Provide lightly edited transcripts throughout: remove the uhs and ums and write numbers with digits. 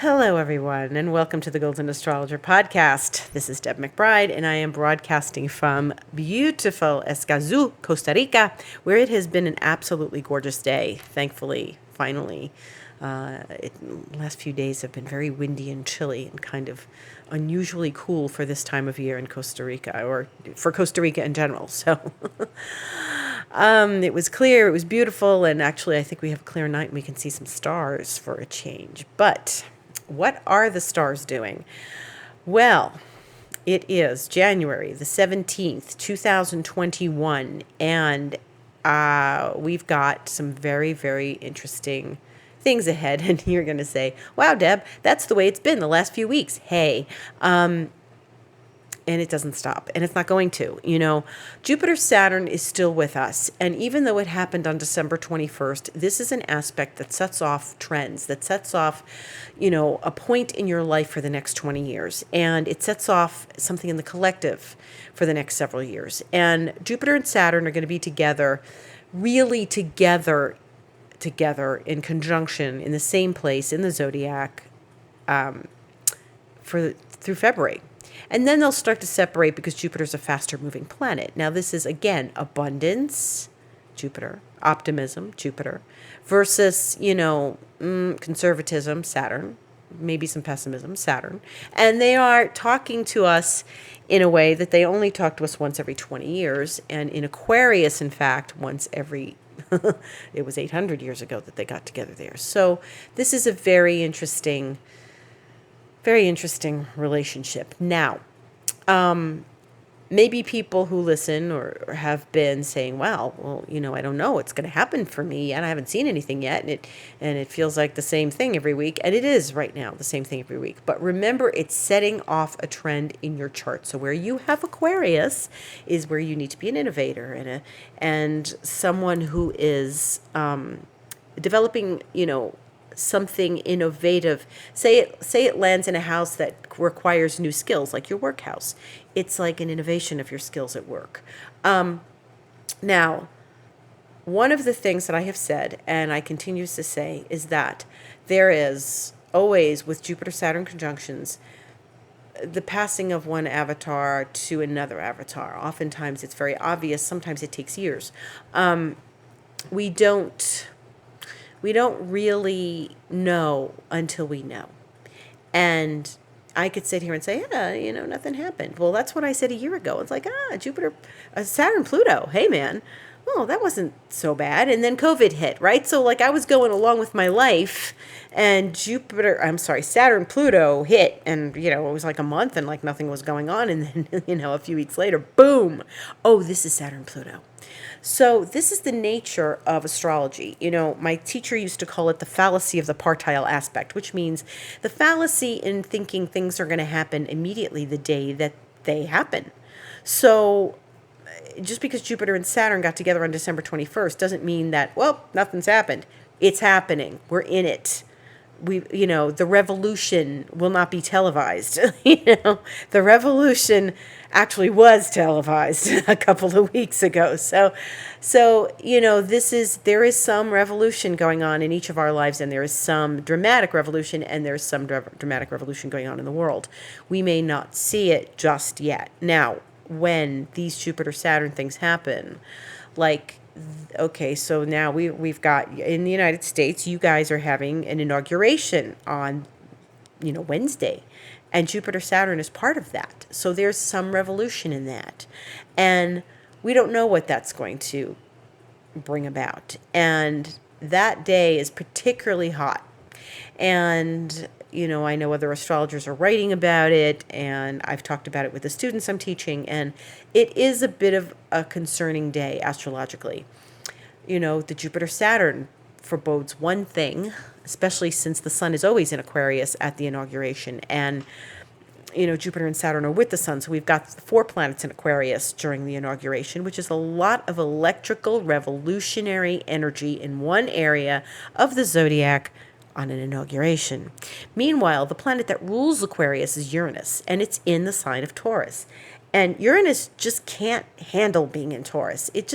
Hello, everyone, and welcome to the Golden Astrologer Podcast. This is Deb McBride, and I am broadcasting from beautiful Escazú, Costa Rica, where it has been an absolutely gorgeous day, thankfully, finally. The last few days have been very windy and chilly and kind of unusually cool for this time of year in Costa Rica, or for Costa Rica in general. So it was clear, it was beautiful, and actually I think we have a clear night and we can see some stars for a change. But what are the stars doing? Well, it is January the 17th, 2021, and we've got some very, very interesting things ahead. And you're going to say, wow, Deb, that's the way it's been the last few weeks. Hey, and it doesn't stop, and it's not going to. Jupiter Saturn is still with us, and even though it happened on December 21st, this is an aspect that sets off trends, that sets off, a point in your life for the next 20 years, and it sets off something in the collective for the next several years. And Jupiter and Saturn are going to be together, really together in conjunction in the same place in the zodiac through February. And then they'll start to separate because Jupiter's a faster moving planet. Now, this is, again, abundance, Jupiter, optimism, Jupiter, versus, conservatism, Saturn, maybe some pessimism, Saturn. And they are talking to us in a way that they only talk to us once every 20 years. And in Aquarius, in fact, once every, it was 800 years ago that they got together there. So this is a very interesting relationship. Now, maybe people who listen or have been saying, well, I don't know what's going to happen for me, and I haven't seen anything yet, and it feels like the same thing every week, and it is right now the same thing every week. But remember, it's setting off a trend in your chart. So where you have Aquarius is where you need to be an innovator and someone who is developing, something innovative. Say it lands in a house that requires new skills, like your work house. It's like an innovation of your skills at work. Now, one of the things that I have said, and I continue to say, is that there is always, with Jupiter-Saturn conjunctions, the passing of one avatar to another avatar. Oftentimes it's very obvious. Sometimes it takes years. We don't really know until we know. And I could sit here and say, nothing happened. Well, that's what I said a year ago. It's like, Jupiter, Saturn, Pluto. Hey, man. Oh, that wasn't so bad. And then COVID hit, right? So I was going along with my life, and Saturn, Pluto hit, and, it was like a month and nothing was going on. And then, a few weeks later, boom. Oh, this is Saturn, Pluto. So this is the nature of astrology. My teacher used to call it the fallacy of the partile aspect, which means the fallacy in thinking things are going to happen immediately the day that they happen. So just because Jupiter and Saturn got together on December 21st doesn't mean that, nothing's happened. It's happening. We're in it. The revolution will not be televised. The revolution actually was televised a couple of weeks ago. So there is some revolution going on in each of our lives, and there is some dramatic revolution, and there's some dramatic revolution going on in the world. We may not see it just yet. Now, when these Jupiter-Saturn things happen, so now we've got, in the United States, you guys are having an inauguration on, Wednesday. And Jupiter-Saturn is part of that. So there's some revolution in that. And we don't know what that's going to bring about. And that day is particularly hot. And, I know other astrologers are writing about it, and I've talked about it with the students I'm teaching, and it is a bit of a concerning day astrologically. The Jupiter-Saturn forebodes one thing, especially since the sun is always in Aquarius at the inauguration, and Jupiter and Saturn are with the sun, so we've got 4 planets in Aquarius during the inauguration, which is a lot of electrical revolutionary energy in one area of the zodiac on an inauguration. Meanwhile, the planet that rules Aquarius is Uranus, and it's in the sign of Taurus. And Uranus just can't handle being in Taurus. It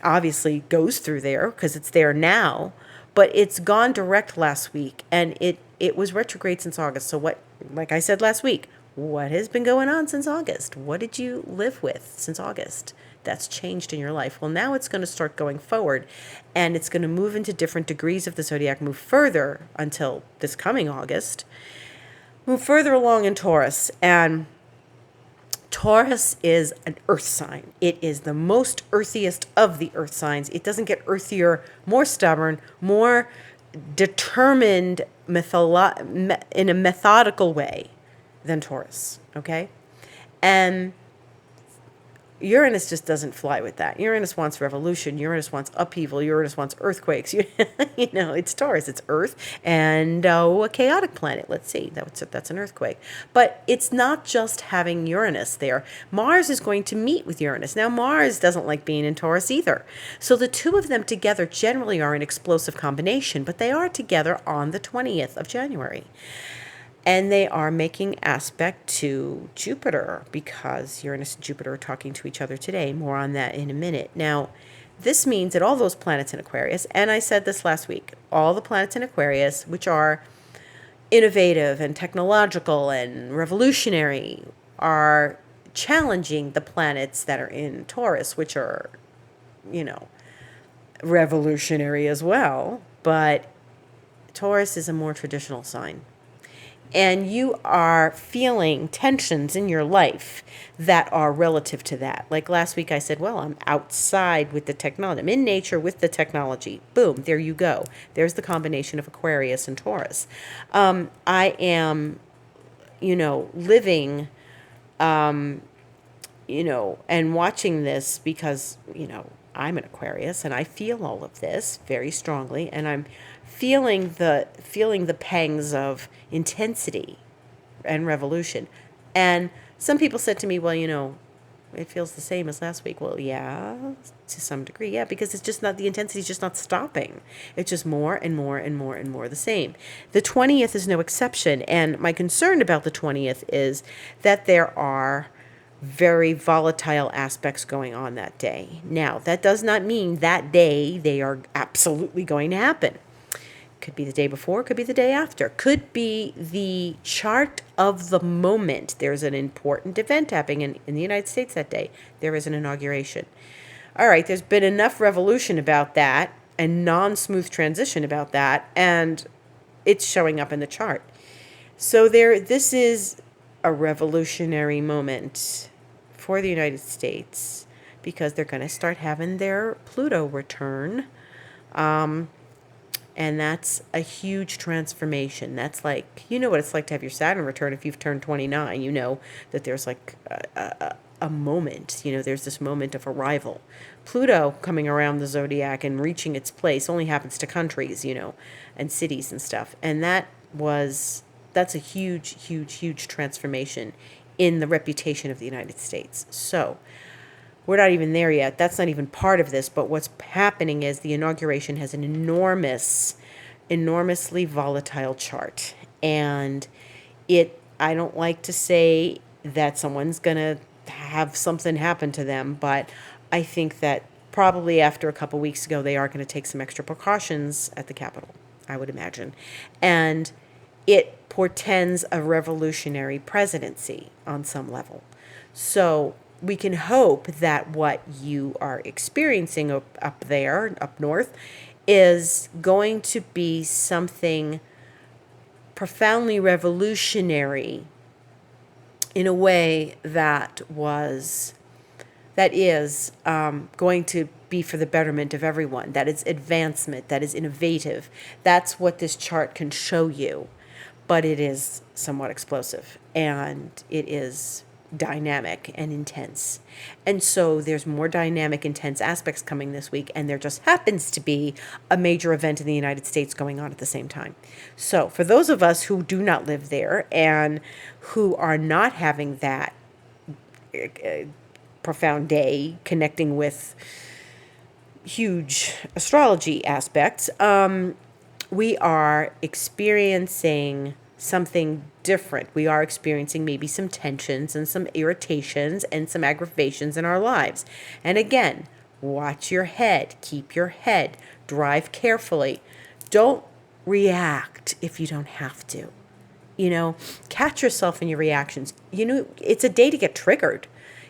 obviously goes through there because it's there now, but it's gone direct last week, and it was retrograde since August. So what, like I said last week, what has been going on since August? What did you live with since August that's changed in your life? Well, now it's going to start going forward, and it's going to move into different degrees of the zodiac, move further until this coming August, move further along in Taurus. And Taurus is an earth sign. It is the most earthiest of the earth signs. It doesn't get earthier, more stubborn, more determined in a methodical way than Taurus, okay? And Uranus just doesn't fly with that. Uranus wants revolution. Uranus wants upheaval. Uranus wants earthquakes. It's Taurus. It's Earth and a chaotic planet. Let's see. That's an earthquake. But it's not just having Uranus there. Mars is going to meet with Uranus. Now, Mars doesn't like being in Taurus either. So the two of them together generally are an explosive combination, but they are together on the 20th of January. And they are making aspect to Jupiter because Uranus and Jupiter are talking to each other today. More on that in a minute. Now, this means that all those planets in Aquarius, and I said this last week, all the planets in Aquarius, which are innovative and technological and revolutionary, are challenging the planets that are in Taurus, which are, revolutionary as well. But Taurus is a more traditional sign. And you are feeling tensions in your life that are relative to that. Like last week I said, well, I'm outside with the technology. I'm in nature with the technology. Boom, there you go. There's the combination of Aquarius and Taurus. I am, living, and watching this because, I'm an Aquarius and I feel all of this very strongly, and I'm feeling the pangs of intensity and revolution. And some people said to me, well, it feels the same as last week. Well, yeah, to some degree, yeah, because it's just not, the intensity is just not stopping. It's just more and more and more and more the same. The 20th is no exception. And my concern about the 20th is that there are very volatile aspects going on that day. Now, that does not mean that day they are absolutely going to happen. Could be the day before, could be the day after, could be the chart of the moment. There's an important event happening in the United States that day. There is an inauguration. All right, there's been enough revolution about that and non-smooth transition about that, and it's showing up in the chart. So this is a revolutionary moment for the United States because they're going to start having their Pluto return. And that's a huge transformation. That's like, what it's like to have your Saturn return if you've turned 29. You know that there's like a moment, there's this moment of arrival. Pluto coming around the zodiac and reaching its place only happens to countries, and cities and stuff. And that's a huge, huge, huge transformation in the reputation of the United States. So we're not even there yet. That's not even part of this. But what's happening is the inauguration has an enormously volatile chart. And I don't like to say that someone's going to have something happen to them, but I think that probably after a couple weeks ago, they are going to take some extra precautions at the Capitol, I would imagine. And it portends a revolutionary presidency on some level. So we can hope that what you are experiencing up there, up north, is going to be something profoundly revolutionary in a way that is going to be for the betterment of everyone. That is advancement. That is innovative. That's what this chart can show you. But it is somewhat explosive, and it is dynamic and intense. And so there's more dynamic, intense aspects coming this week, and there just happens to be a major event in the United States going on at the same time. So for those of us who do not live there and who are not having that profound day connecting with huge astrology aspects, we are experiencing something different. We are experiencing maybe some tensions and some irritations and some aggravations in our lives. And again, watch your head, keep your head, drive carefully. Don't react if you don't have to. Catch yourself in your reactions. It's a day to get triggered.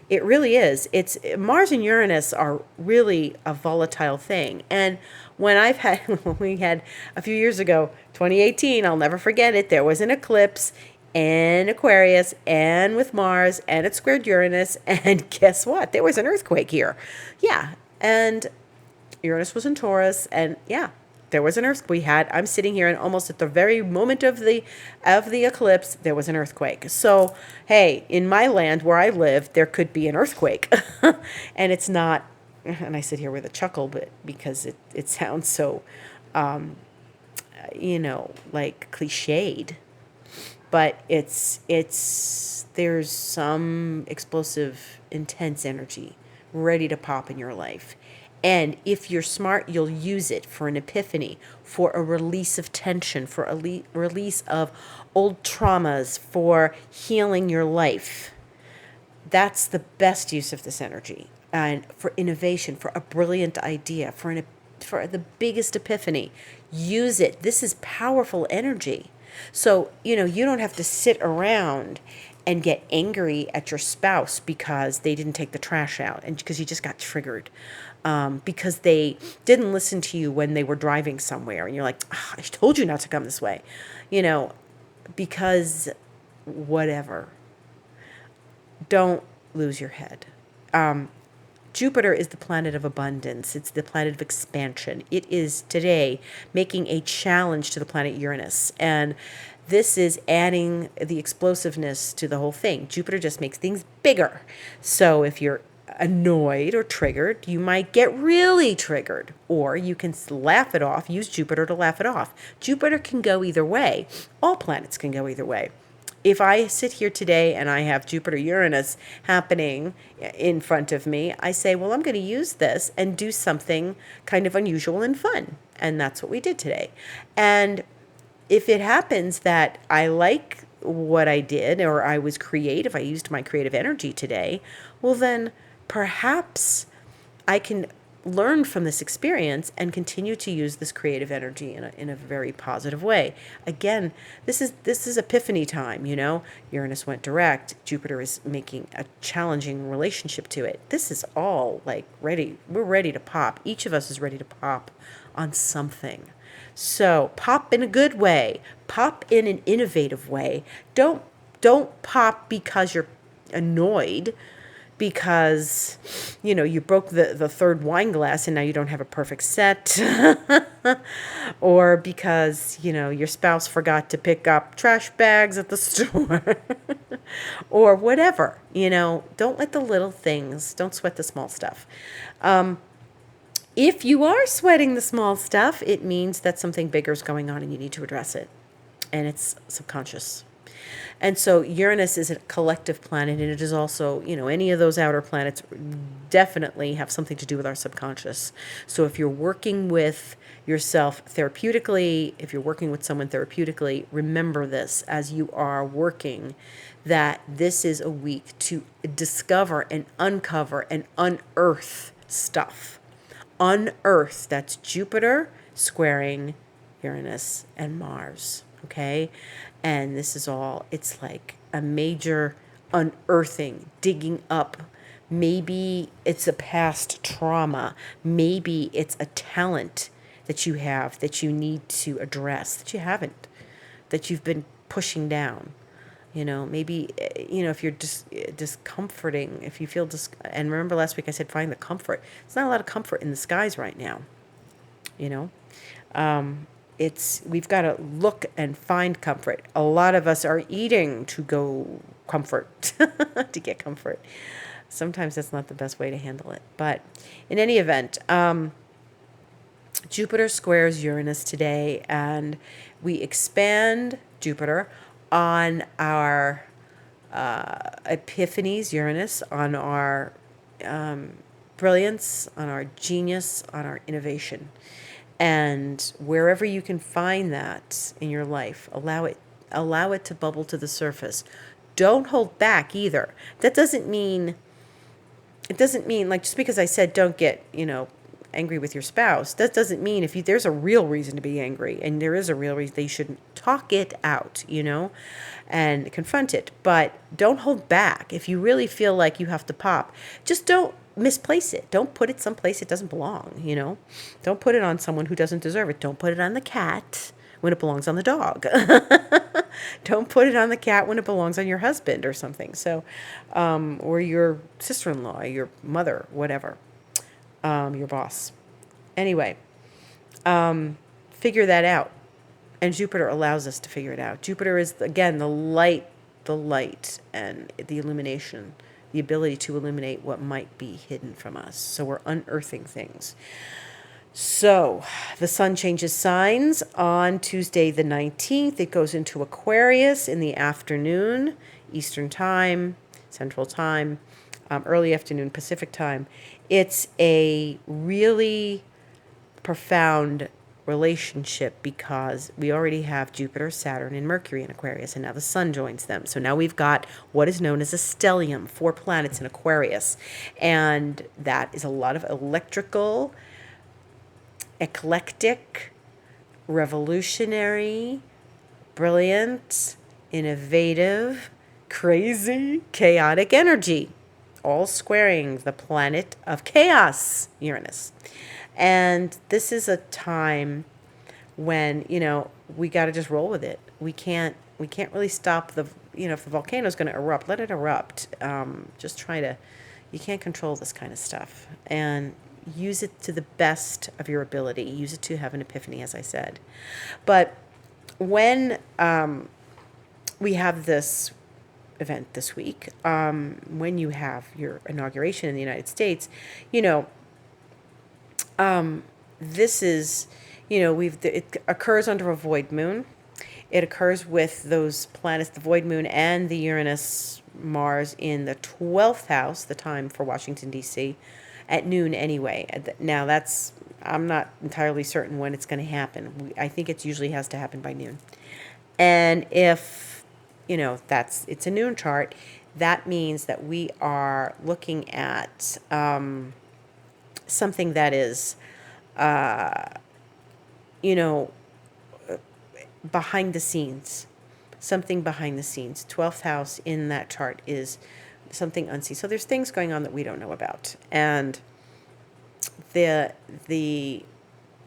It really is. It's Mars and Uranus are really a volatile thing. And when we had a few years ago, 2018, I'll never forget it. There was an eclipse in Aquarius and with Mars, and it squared Uranus. And guess what? There was an earthquake here. Yeah. And Uranus was in Taurus, and yeah, there was an earthquake. I'm sitting here, and almost at the very moment of the eclipse, there was an earthquake. So, hey, in my land where I live, there could be an earthquake, and it's not. And I sit here with a chuckle, but because it sounds so, like cliched, but there's some explosive, intense energy ready to pop in your life. And if you're smart, you'll use it for an epiphany, for a release of tension, for a release of old traumas, for healing your life. That's the best use of this energy. And for innovation, for a brilliant idea, for the biggest epiphany. Use it. This is powerful energy. So, you don't have to sit around and get angry at your spouse because they didn't take the trash out and because you just got triggered. Because they didn't listen to you when they were driving somewhere, and you're like, I told you not to come this way, because whatever. Don't lose your head. Jupiter is the planet of abundance. It's the planet of expansion. It is today making a challenge to the planet Uranus. And this is adding the explosiveness to the whole thing. Jupiter just makes things bigger. So if you're annoyed or triggered, you might get really triggered, or you can laugh it off. Use Jupiter to laugh it off. Jupiter can go either way. All planets can go either way. If I sit here today and I have Jupiter Uranus happening in front of me, I say, well, I'm going to use this and do something kind of unusual and fun. And that's what we did today. And if it happens that I like what I did, or I was creative, I used my creative energy today, well, then perhaps I can learn from this experience and continue to use this creative energy in a very positive way. Again, this is epiphany time, Uranus went direct. Jupiter is making a challenging relationship to it. This is all like ready. We're ready to pop. Each of us is ready to pop on something. So pop in a good way. Pop in an innovative way. Don't pop because you're annoyed, because you broke the third wine glass and now you don't have a perfect set, or because your spouse forgot to pick up trash bags at the store, or whatever. Don't let the little things, don't sweat the small stuff. If you are sweating the small stuff, it means that something bigger is going on and you need to address it, and it's subconscious. And so Uranus is a collective planet, and it is also, any of those outer planets definitely have something to do with our subconscious. So if you're working with yourself therapeutically, if you're working with someone therapeutically, remember this as you are working, that this is a week to discover and uncover and unearth stuff. Unearth, that's Jupiter squaring Uranus and Mars, okay? And this is all, it's like a major unearthing, digging up. Maybe it's a past trauma. Maybe it's a talent that you have that you need to address, that you haven't, that you've been pushing down. Maybe, if you're just discomforting, if you feel and remember last week I said find the comfort. It's not a lot of comfort in the skies right now, we've got to look and find comfort. A lot of us are eating to go comfort, to get comfort. Sometimes that's not the best way to handle it. But in any event, Jupiter squares Uranus today, and we expand Jupiter on our epiphanies, Uranus, on our brilliance, on our genius, on our innovation. And wherever you can find that in your life, allow it to bubble to the surface. Don't hold back either. It doesn't mean like, just because I said don't get, angry with your spouse, that doesn't mean there's a real reason to be angry, and there is a real reason, they shouldn't talk it out, and confront it. But don't hold back. If you really feel like you have to pop, just don't misplace it. Don't put it someplace it doesn't belong, Don't put it on someone who doesn't deserve it. Don't put it on the cat when it belongs on the dog. Don't put it on the cat when it belongs on your husband or something. So, or your sister-in-law, your mother, whatever, your boss. Anyway, figure that out. And Jupiter allows us to figure it out. Jupiter is, again, the light and the illumination, the ability to illuminate what might be hidden from us. So we're unearthing things. So the sun changes signs on Tuesday the 19th. It goes into Aquarius in the afternoon, Eastern Time, Central Time, early afternoon, Pacific Time. It's a really profound relationship because we already have Jupiter, Saturn, and Mercury in Aquarius, and now the sun joins them. So now we've got what is known as a stellium, 4 planets in Aquarius. And that is a lot of electrical, eclectic, revolutionary, brilliant, innovative, crazy, chaotic energy, all squaring the planet of chaos, Uranus. And this is a time when, we got to just roll with it. We can't really stop if the volcano is going to erupt, let it erupt. You can't control this kind of stuff. And use it to the best of your ability. Use it to have an epiphany, as I said. But when we have this event this week, when you have your inauguration in the United States, this is, it occurs under a void moon. It occurs with those planets, the void moon and the Uranus, Mars in the 12th house, the time for Washington, D.C., at noon anyway. Now I'm not entirely certain when it's going to happen. I think it usually has to happen by noon. And if, it's a noon chart, that means that we are looking at something that is, behind the scenes. Something behind the scenes. 12th house in that chart is something unseen. So there's things going on that we don't know about. And the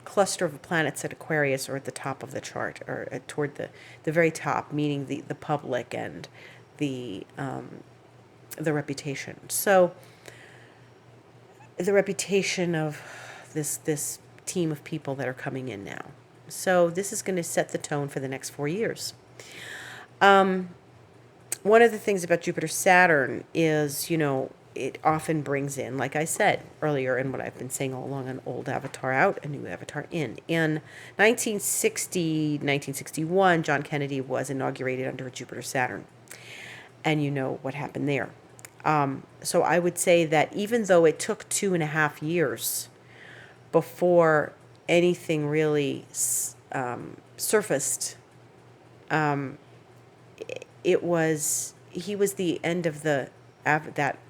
cluster of planets at Aquarius are at the top of the chart, or toward the very top, meaning the public and the reputation. So the reputation of this team of people that are coming in now. So this is going to set the tone for the next 4 years. One of the things about Jupiter-Saturn is, it often brings in, like I said earlier, and what I've been saying all along, an old avatar out, a new avatar in. In 1961, John Kennedy was inaugurated under Jupiter-Saturn. And you know what happened there. So I would say that even though it took 2.5 years before anything really surfaced, he was the end of that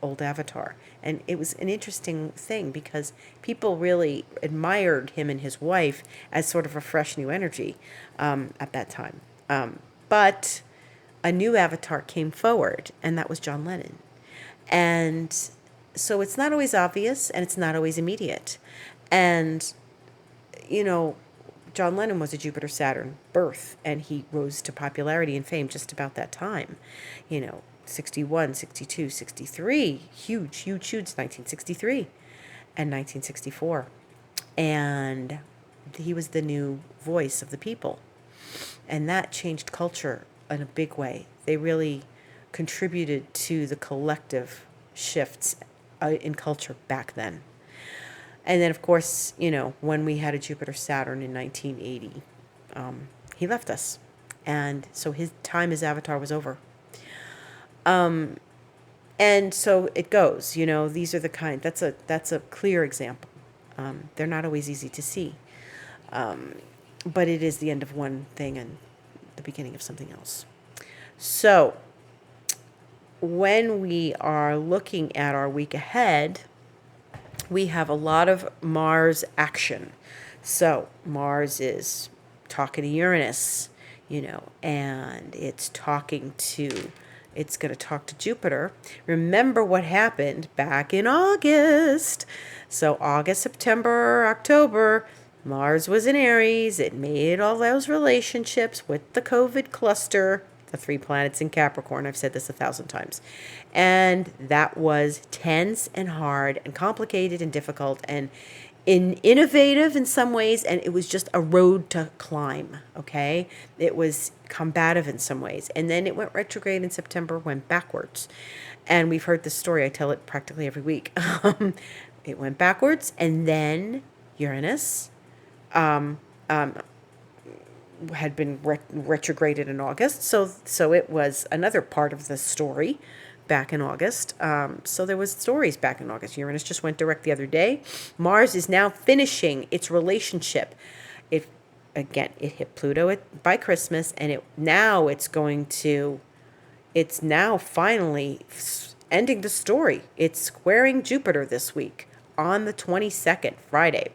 old avatar. And it was an interesting thing because people really admired him and his wife as sort of a fresh new energy at that time. But a new avatar came forward, and that was John Lennon. And so it's not always obvious, and it's not always immediate. And, John Lennon was a Jupiter-Saturn birth, and he rose to popularity and fame just about that time. 61, 62, 63, huge, 1963 and 1964. And he was the new voice of the people. And that changed culture in a big way. They really contributed to the collective shifts in culture back then. And then, of course, when we had a Jupiter-Saturn in 1980, he left us. And so his time as avatar was over. And so it goes, these are the kind, that's a clear example. They're not always easy to see. But it is the end of one thing and the beginning of something else. So when we are looking at our week ahead, we have a lot of Mars action. So Mars is talking to Uranus, and it's going to talk to Jupiter. Remember what happened back in August. So August, September, October, Mars was in Aries. It made all those relationships with the COVID cluster, the 3 planets in Capricorn. I've said this 1,000 times. And that was tense and hard and complicated and difficult and innovative in some ways, and it was just a road to climb, okay? It was combative in some ways. And then it went retrograde in September, went backwards. And we've heard this story. I tell it practically every week. It went backwards, and then Uranus had been retrograded in August. So it was another part of the story back in August. So there was stories back in August. Uranus just went direct the other day. Mars is now finishing its relationship. It hit Pluto by Christmas, and it's now finally ending the story. It's squaring Jupiter this week on the 22nd, Friday.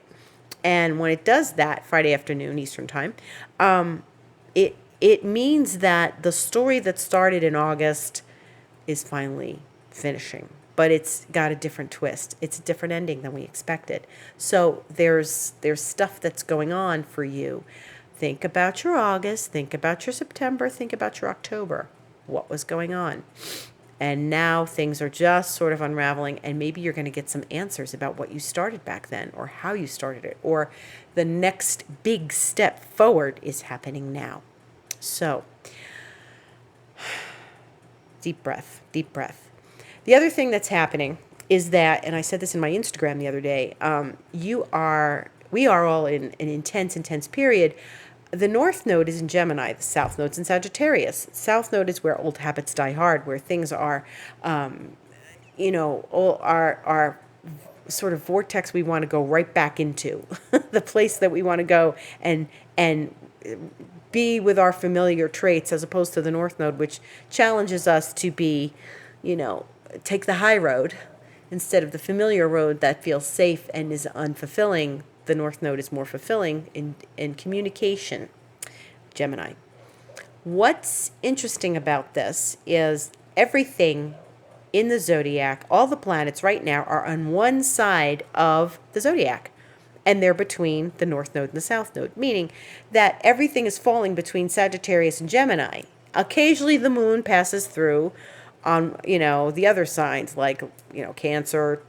And when it does that, Friday afternoon, Eastern time, it means that the story that started in August is finally finishing. But it's got a different twist. It's a different ending than we expected. So there's stuff that's going on for you. Think about your August, think about your September, think about your October. What was going on? And now things are just sort of unraveling, and maybe you're going to get some answers about what you started back then, or how you started it, or the next big step forward is happening now. So, deep breath, deep breath. The other thing that's happening is that, and I said this in my Instagram the other day, we are all in an intense period. The North Node is in Gemini. The South Node's in Sagittarius. South Node is where old habits die hard, where things are, our sort of vortex we want to go right back into, the place that we want to go and be with our familiar traits, as opposed to the North Node, which challenges us to be, take the high road instead of the familiar road that feels safe and is unfulfilling. The North Node is more fulfilling in communication, Gemini. What's interesting about this is everything in the zodiac, all the planets right now are on one side of the zodiac, and they're between the North Node and the South Node, meaning that everything is falling between Sagittarius and Gemini. Occasionally the moon passes through on, the other signs like, Cancer,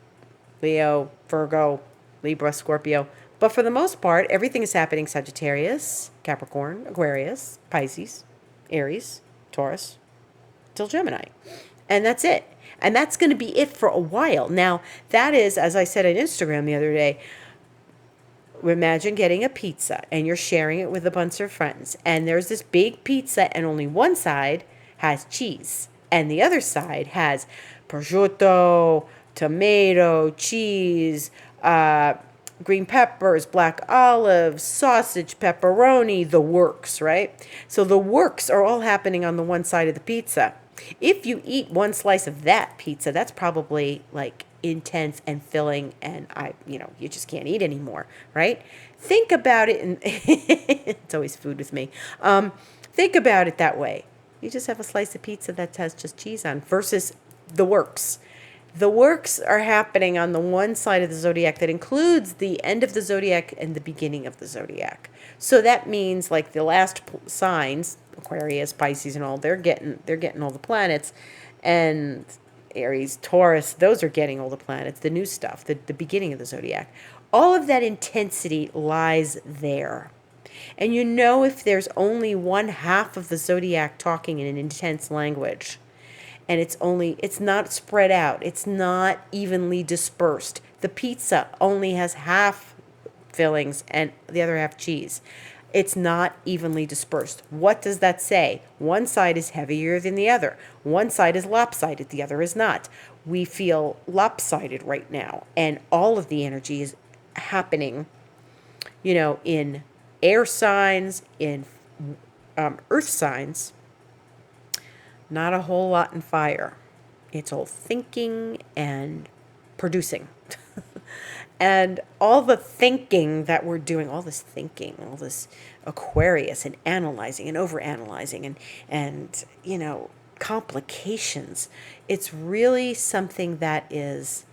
Leo, Virgo, Libra, Scorpio. But for the most part, everything is happening Sagittarius, Capricorn, Aquarius, Pisces, Aries, Taurus, till Gemini. And that's it. And that's going to be it for a while. Now, that is, as I said on Instagram the other day, imagine getting a pizza and you're sharing it with a bunch of friends. And there's this big pizza and only one side has cheese. And the other side has prosciutto, tomato, cheese, green peppers, black olives, sausage, pepperoni, the works, right? So the works are all happening on the one side of the pizza. If you eat one slice of that pizza, that's probably like intense and filling, and you just can't eat anymore, right? Think about it, and it's always food with me. Think about it that way. You just have a slice of pizza that has just cheese on versus the works. The works are happening on the one side of the zodiac that includes the end of the zodiac and the beginning of the zodiac. So that means like the last signs, Aquarius, Pisces, and all, they're getting all the planets, and Aries, Taurus, those are getting all the planets, the new stuff, the beginning of the zodiac. All of that intensity lies there. And if there's only one half of the zodiac talking in an intense language, and it's not spread out, it's not evenly dispersed. The pizza only has half fillings and the other half cheese. It's not evenly dispersed. What does that say? One side is heavier than the other. One side is lopsided, the other is not. We feel lopsided right now, and all of the energy is happening, in air signs, in earth signs. Not a whole lot in fire. It's all thinking and producing. And all the thinking that we're doing, all this thinking, all this Aquarius and analyzing and overanalyzing and complications. It's really something that is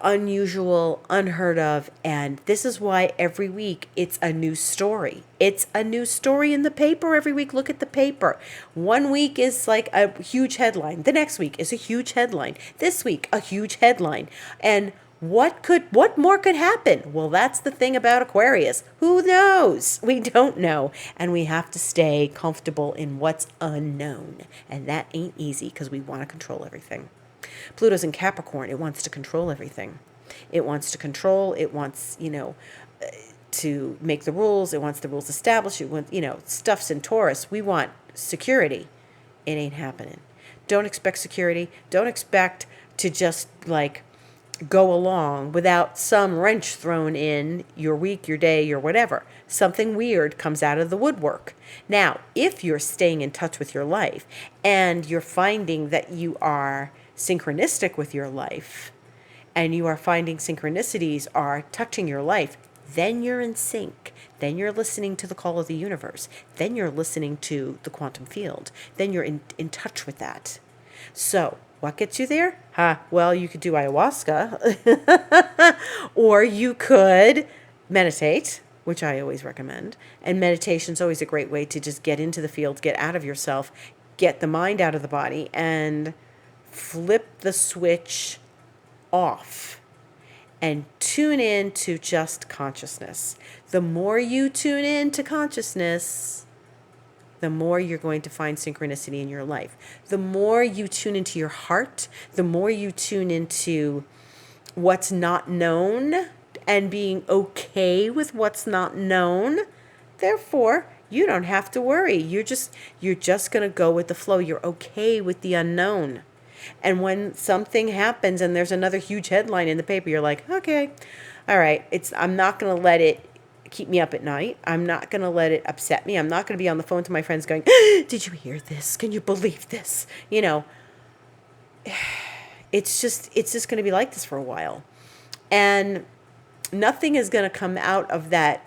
unusual, unheard of, and this is why every week it's a new story. It's a new story in the paper every week. Look at the paper. One week is like a huge headline. The next week is a huge headline. This week, a huge headline. And what more could happen? Well, that's the thing about Aquarius. Who knows? We don't know. And we have to stay comfortable in what's unknown. And that ain't easy because we want to control everything. Pluto's in Capricorn. It wants to control everything. It wants to control. It wants, to make the rules. It wants the rules established. It wants, stuff's in Taurus. We want security. It ain't happening. Don't expect security. Don't expect to just go along without some wrench thrown in your week, your day, your whatever. Something weird comes out of the woodwork. Now, if you're staying in touch with your life and you're finding that you are synchronistic with your life and you are finding synchronicities are touching your life, then you're in sync. Then you're listening to the call of the universe. Then you're listening to the quantum field. Then you're in touch with that. So, what gets you there? Well, you could do ayahuasca, or you could meditate, which I always recommend. And meditation's always a great way to just get into the field, get out of yourself, get the mind out of the body, and flip the switch off and tune in to just consciousness. The more you tune in to consciousness, the more you're going to find synchronicity in your life. The more you tune into your heart, the more you tune into what's not known and being okay with what's not known. Therefore, you don't have to worry. You're just going to go with the flow. You're okay with the unknown. And when something happens and there's another huge headline in the paper, you're like, okay, all right, I'm not going to let it keep me up at night. I'm not going to let it upset me. I'm not going to be on the phone to my friends going, did you hear this? Can you believe this? It's just going to be like this for a while. And nothing is going to come out of that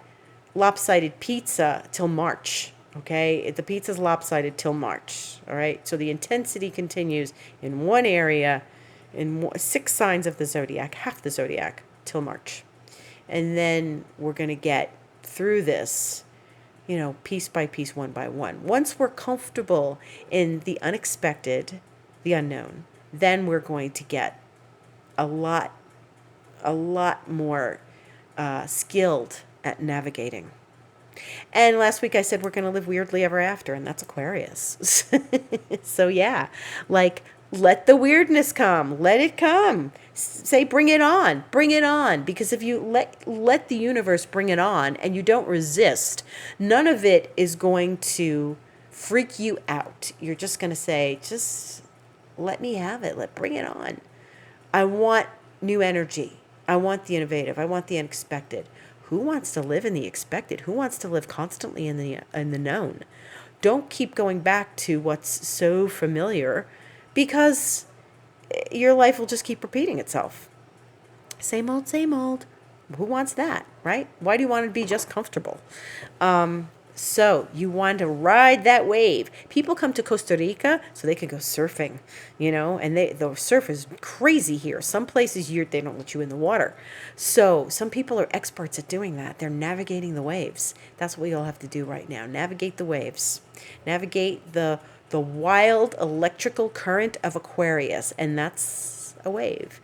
lopsided pizza till March. Okay, the pizza's lopsided till March. All right, so the intensity continues in one area, in 6 signs of the zodiac, half the zodiac, till March. And then we're going to get through this, piece by piece, one by one. Once we're comfortable in the unexpected, the unknown, then we're going to get a lot more skilled at navigating. And last week I said we're going to live weirdly ever after, and that's Aquarius. So yeah, let the weirdness come. Let it come. Say, bring it on. Bring it on. Because if you let the universe bring it on and you don't resist, none of it is going to freak you out. You're just going to say, just let me have it. Bring it on. I want new energy. I want the innovative. I want the unexpected. Who wants to live in the expected? Who wants to live constantly in the known? Don't keep going back to what's so familiar, because your life will just keep repeating itself. Same old, same old. Who wants that, right? Why do you want to be just comfortable? So you want to ride that wave. People come to Costa Rica so they can go surfing, and the surf is crazy here. Some places they don't let you in the water. So some people are experts at doing that. They're navigating the waves. That's what we all have to do right now. Navigate the waves. Navigate the wild electrical current of Aquarius, and that's a wave.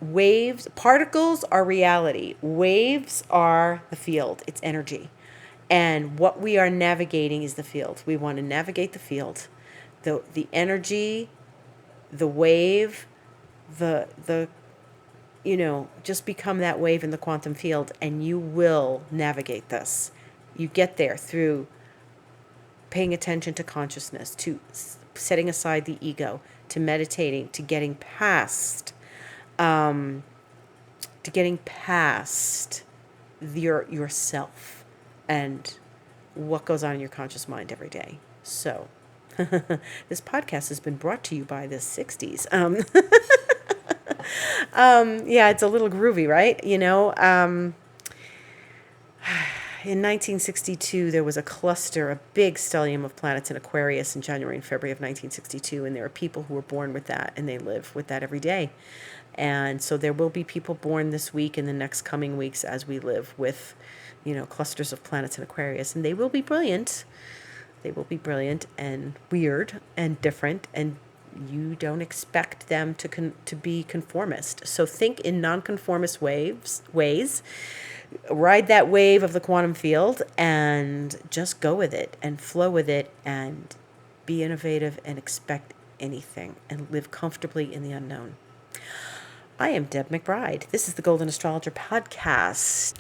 Waves, particles are reality. Waves are the field. It's energy. And what we are navigating is the field. We want to navigate the field. The energy, the wave, just become that wave in the quantum field, and you will navigate this. You get there through paying attention to consciousness, to setting aside the ego, to meditating, to getting past yourself and what goes on in your conscious mind every day. So this podcast has been brought to you by the 60s. Yeah, it's a little groovy, right? In 1962, there was a cluster, a big stellium of planets in Aquarius in January and February of 1962, and there are people who were born with that, and they live with that every day. And so there will be people born this week and the next coming weeks as we live with, clusters of planets in Aquarius, and they will be brilliant. They will be brilliant and weird and different, and you don't expect them to be conformist. So think in nonconformist ways. Ride that wave of the quantum field and just go with it and flow with it and be innovative and expect anything and live comfortably in the unknown. I am Deb McBride. This is the Golden Astrologer Podcast.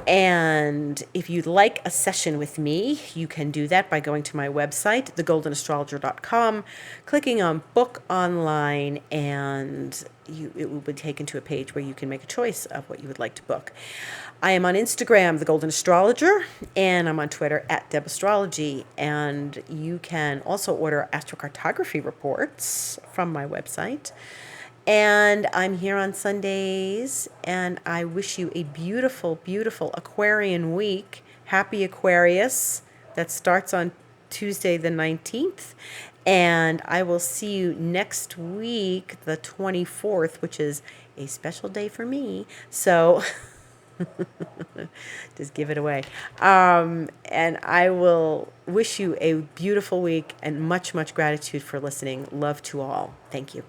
And if you'd like a session with me, you can do that by going to my website, thegoldenastrologer.com, clicking on Book Online, and it will be taken to a page where you can make a choice of what you would like to book. I am on Instagram, The Golden Astrologer, and I'm on Twitter @DebAstrology. And you can also order astrocartography reports from my website. And I'm here on Sundays, and I wish you a beautiful, beautiful Aquarian week. Happy Aquarius. That starts on Tuesday the 19th. And I will see you next week, the 24th, which is a special day for me. So just give it away. And I will wish you a beautiful week and much, much gratitude for listening. Love to all. Thank you.